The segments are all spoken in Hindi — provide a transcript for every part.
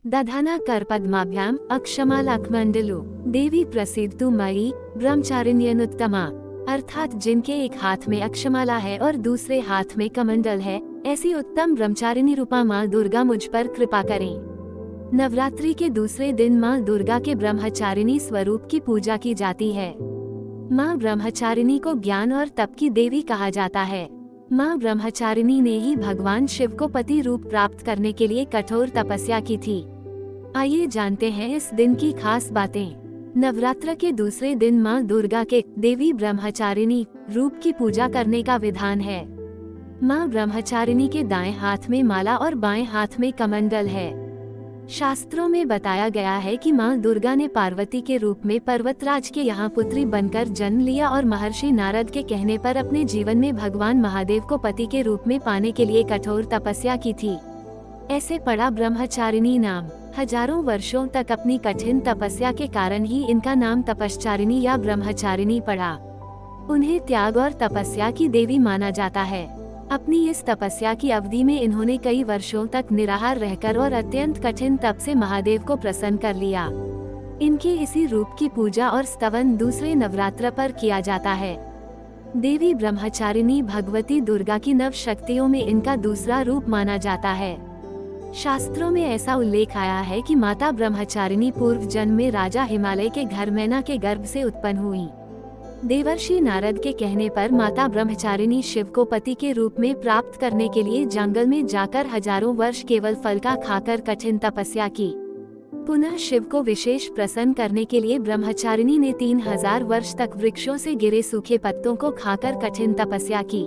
दधाना करपद्माभ्याम अक्षमालाकमंडलु देवी प्रसिद्धु मयि ब्रह्मचारिण्यनुत्तमा, अर्थात जिनके एक हाथ में अक्षमाला है और दूसरे हाथ में कमंडल है, ऐसी उत्तम ब्रह्मचारिणी रूपा माँ दुर्गा मुझ पर कृपा करें। नवरात्रि के दूसरे दिन माँ दुर्गा के ब्रह्मचारिणी स्वरूप की पूजा की जाती है। माँ ब्रह्मचारिणी को ज्ञान और तप की देवी कहा जाता है। माँ ब्रह्मचारिणी ने ही भगवान शिव को पति रूप प्राप्त करने के लिए कठोर तपस्या की थी। आइए जानते हैं इस दिन की खास बातें। नवरात्र के दूसरे दिन माँ दुर्गा के देवी ब्रह्मचारिणी रूप की पूजा करने का विधान है। माँ ब्रह्मचारिणी के दाएं हाथ में माला और बाएं हाथ में कमंडल है। शास्त्रों में बताया गया है कि माँ दुर्गा ने पार्वती के रूप में पर्वतराज के यहाँ पुत्री बनकर जन्म लिया और महर्षि नारद के कहने पर अपने जीवन में भगवान महादेव को पति के रूप में पाने के लिए कठोर तपस्या की थी। ऐसे पड़ा ब्रह्मचारिणी नाम। हजारों वर्षों तक अपनी कठिन तपस्या के कारण ही इनका नाम तपश्चारिणी या ब्रह्मचारिणी पड़ा। उन्हें त्याग और तपस्या की देवी माना जाता है। अपनी इस तपस्या की अवधि में इन्होंने कई वर्षों तक निराहार रहकर और अत्यंत कठिन तप से महादेव को प्रसन्न कर लिया। इनके इसी रूप की पूजा और स्तवन दूसरे नवरात्र पर किया जाता है। देवी ब्रह्मचारिणी भगवती दुर्गा की नव शक्तियों में इनका दूसरा रूप माना जाता है। शास्त्रों में ऐसा उल्लेख आया है कि माता ब्रह्मचारिणी पूर्व जन्म में राजा हिमालय के घर मैना के गर्भ से उत्पन्न हुई। देवर्षि नारद के कहने पर माता ब्रह्मचारिणी शिव को पति के रूप में प्राप्त करने के लिए जंगल में जाकर हजारों वर्ष केवल फल का खाकर कठिन तपस्या की। पुनः शिव को विशेष प्रसन्न करने के लिए ब्रह्मचारिणी ने 3000 वर्ष तक वृक्षों से गिरे सूखे पत्तों को खाकर कठिन तपस्या की।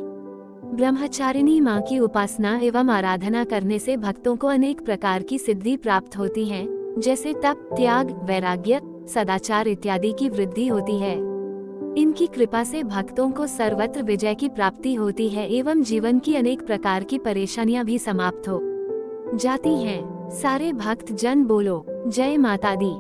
ब्रह्मचारिणी माँ की उपासना एवं आराधना करने से भक्तों को अनेक प्रकार की सिद्धि प्राप्त होती है, जैसे तप, त्याग, वैराग्य, सदाचार इत्यादि की वृद्धि होती है। इनकी कृपा से भक्तों को सर्वत्र विजय की प्राप्ति होती है एवं जीवन की अनेक प्रकार की परेशानियां भी समाप्त हो जाती हैं। सारे भक्त जन बोलो जय माता दी।